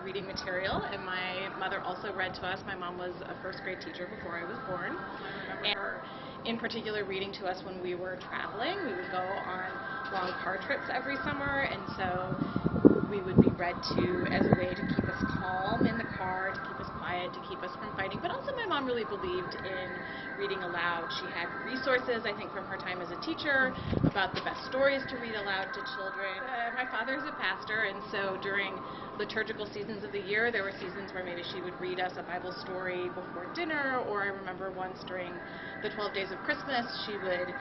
reading material, and my mother also read to us. My mom was a first grade teacher before I was born, and in particular reading to us when we were traveling. We would go on long car trips every summer, and so we would be read to as a way to keep us calm in the car, to keep us quiet, to keep us from fighting. But also my mom really believed in reading aloud. She had resources, I think, from her time as a teacher about the best stories to read aloud to children. My father is a pastor, and so during liturgical seasons of the year, there were seasons where maybe she would read us a Bible story before dinner, or I remember once during the 12 days of Christmas, she would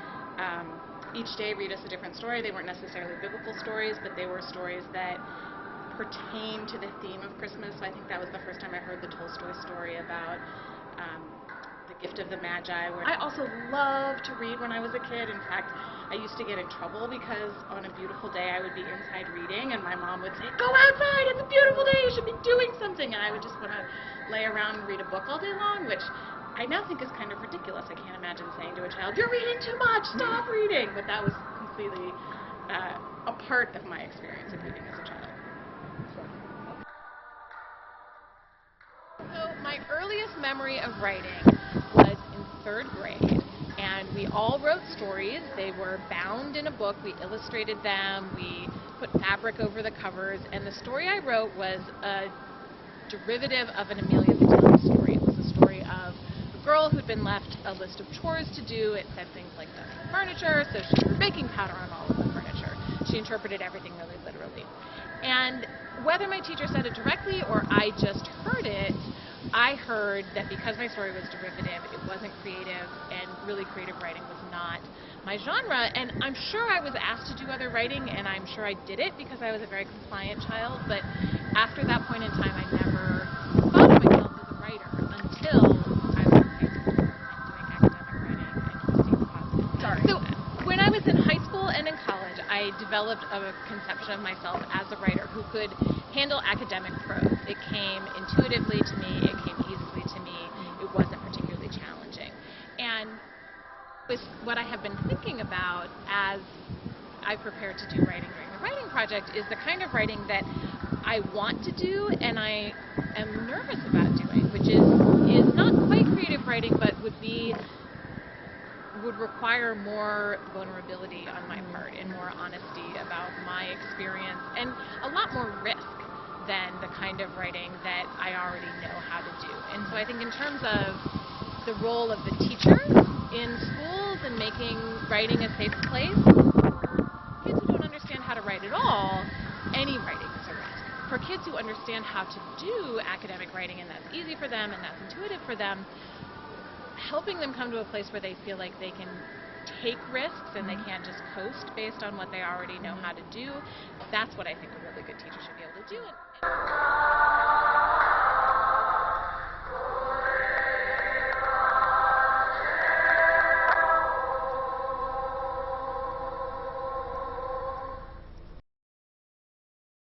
each day read us a different story. They weren't necessarily biblical stories, but they were stories that pertain to the theme of Christmas. So I think that was the first time I heard the Tolstoy story about the gift of the Magi. I also loved to read when I was a kid. In fact, I used to get in trouble because on a beautiful day I would be inside reading and my mom would say, "Go outside, it's a beautiful day, you should be doing something." And I would just want to lay around and read a book all day long, which I now think is kind of ridiculous. I can't imagine saying to a child, "You're reading too much, stop reading." But that was completely a part of my experience of reading as a child. So my earliest memory of writing was in 3rd grade, and we all wrote stories. They were bound in a book. We illustrated them. We put fabric over the covers, and the story I wrote was a derivative of an Amelia Patel story. It was a story of a girl who'd been left a list of chores to do. It said things like dusting furniture, so she threw baking powder on all of the furniture. She interpreted everything really literally. And whether my teacher said it directly or I just heard it, I heard that because my story was derivative, it wasn't creative, and really creative writing was not my genre. And I'm sure I was asked to do other writing, and I'm sure I did it because I was a very compliant child, but after that point in time, I never thought of myself as a writer until I was in high school and doing academic writing and keeping positive. So when I was in high school and in college, I developed a conception of myself as a writer who could handle academic prose. It came intuitively to me, it came easily to me, it wasn't particularly challenging. And with what I have been thinking about as I prepared to do writing during the writing project is the kind of writing that I want to do and I am nervous about doing, which is not quite creative writing, but would require more vulnerability on my part and more honesty about my experience and a lot more risk than the kind of writing that I already know how to do. And so I think in terms of the role of the teacher in schools and making writing a safe place, for kids who don't understand how to write at all, any writing is a risk. For kids who understand how to do academic writing and that's easy for them and that's intuitive for them, helping them come to a place where they feel like they can take risks and they can't just coast based on what they already know how to do, that's what I think a really good teacher should be able to do.